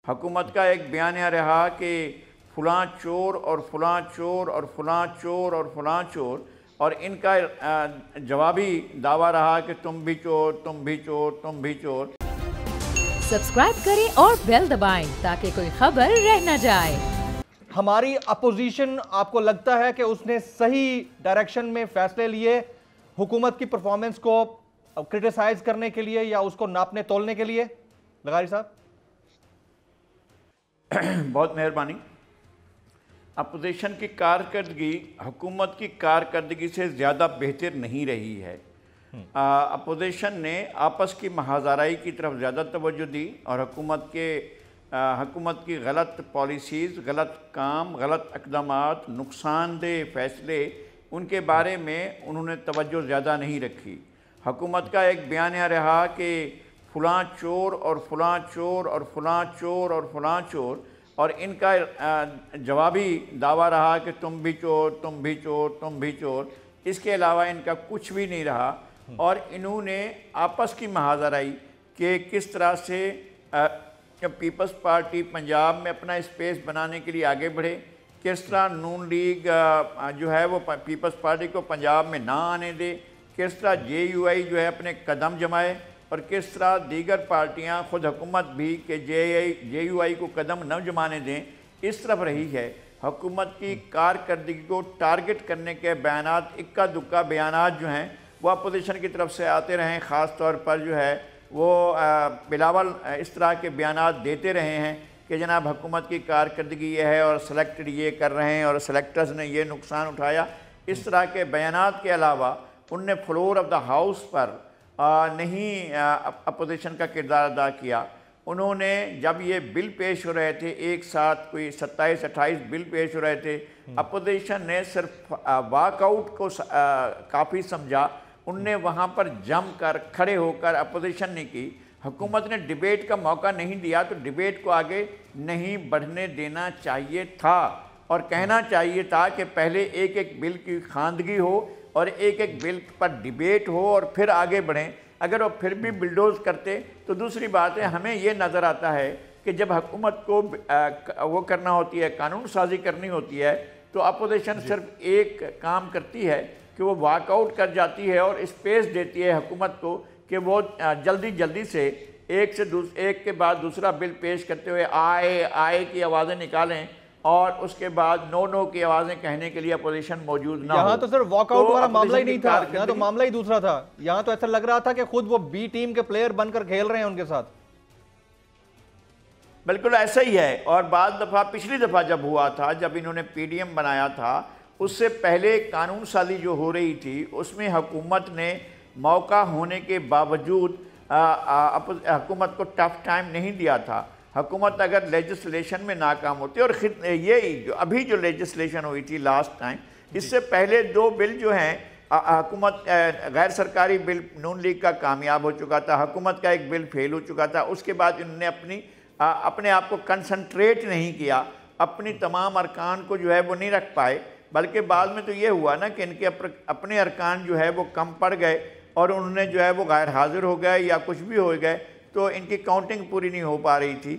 हुकूमत का एक बयान रहा कि फ़लाँ चोर और फ़लाँ चोर और फ़लाँ चोर और फ़लाँ चोर, और इनका जवाबी दावा रहा कि तुम भी चोर, तुम भी चोर, तुम भी चोर। सब्सक्राइब करें और बेल दबाएं ताकि कोई खबर रह न जाए। हमारी अपोजिशन, आपको लगता है कि उसने सही डायरेक्शन में फैसले लिए हुकूमत की परफॉर्मेंस को क्रिटिसाइज करने के लिए या उसको नापने तोलने के लिए? लगारी साहब। बहुत मेहरबानी। अपोजिशन की कारकर्दगी हुकूमत की कारकर्दगी से ज़्यादा बेहतर नहीं रही है। अपोजिशन ने आपस की महाज़ाराई की तरफ ज़्यादा तवज्जो दी और हुकूमत की गलत पॉलिसीज़, गलत काम, गलत इक़दामात, नुकसानदेह फ़ैसले, उनके बारे में उन्होंने तवज्जो ज़्यादा नहीं रखी। हुकूमत का एक बयान रहा कि फ़लाँ चोर और फ़लाँ चोर और फ़लाँ चोर और फ़लाँ चोर, और इनका जवाबी दावा रहा कि तुम भी चोर, तुम भी चोर, तुम भी चोर। इसके अलावा इनका कुछ भी नहीं रहा। और इन्होंने आपस की महाज़राई कि किस तरह से पीपल्स पार्टी पंजाब में अपना स्पेस बनाने के लिए आगे बढ़े, किस तरह नून लीग जो है वो पीपल्स पार्टी को पंजाब में ना आने दे, किस तरह JUI जो है अपने कदम जमाए, और किस तरह दीगर पार्टियां खुद हुकूमत भी कि JUI को कदम न जमाने दें, इस तरफ रही है। हुकूमत की कारकर्दगी को टारगेट करने के बयानात, इक्का दुक्का बयानात जो हैं वो अपोजिशन की तरफ से आते रहे। ख़ास तौर पर जो है वो बिलावल इस तरह के बयानात देते रहे हैं कि जनाब हुकूमत की कारकर्दगी ये है और सेलेक्टेड ये कर रहे हैं और सेलेक्टर्स ने ये नुकसान उठाया। इस तरह के बयानात के अलावा उनने फ्लोर ऑफ द हाउस पर नहीं अपोजिशन का किरदार अदा किया। उन्होंने जब ये बिल पेश हो रहे थे, एक साथ कोई 27-28 बिल पेश हो रहे थे, अपोजिशन ने सिर्फ वॉकआउट को काफ़ी समझा। उनने वहाँ पर जम कर खड़े होकर अपोजिशन ने की। हुकूमत ने डिबेट का मौका नहीं दिया, तो डिबेट को आगे नहीं बढ़ने देना चाहिए था और कहना चाहिए था कि पहले एक एक बिल की खानदगी हो और एक एक बिल पर डिबेट हो और फिर आगे बढ़ें। अगर वो फिर भी बिल्डोज करते तो दूसरी बात है। हमें ये नज़र आता है कि जब हुकूमत को वो करना होती है, कानून साजी करनी होती है, तो अपोजिशन सिर्फ एक काम करती है कि वो वॉकआउट कर जाती है और स्पेस देती है हुकूमत को कि वो जल्दी से एक के बाद दूसरा बिल पेश करते हुए आए की आवाज़ें निकालें और उसके बाद नो की आवाज़ें कहने के लिए अपोजिशन मौजूद ना हो। यहाँ तो सर वॉकआउट वाला मामला ही नहीं था, यहाँ तो मामला ही दूसरा था। यहाँ तो ऐसा लग रहा था कि खुद वो बी टीम के प्लेयर बनकर खेल रहे हैं उनके साथ। बिल्कुल ऐसा ही है। और पिछली दफ़ा जब हुआ था, जब इन्होंने PDM बनाया था, उससे पहले कानून साजी जो हो रही थी उसमें हुकूमत ने मौका होने के बावजूद हुकूमत को टफ टाइम नहीं दिया था। हुकूमत अगर लेजिस्लेशन में नाकाम होती, और ये जो अभी जो लेजिस्लेशन हुई थी लास्ट टाइम, इससे पहले 2 बिल जो हैं हुकूमत गैर सरकारी बिल नून लीग का कामयाब हो चुका था, हुकूमत का एक बिल फेल हो चुका था। उसके बाद इन्होंने अपने आप को कंसंट्रेट नहीं किया, अपनी तमाम अरकान को जो है वो नहीं रख पाए, बल्कि बाद में तो ये हुआ ना कि इनके अपने अरकान जो है वो कम पड़ गए और उन्होंने जो है वो गैर हाजिर हो गए या कुछ भी हो गए, तो इनकी काउंटिंग पूरी नहीं हो पा रही थी।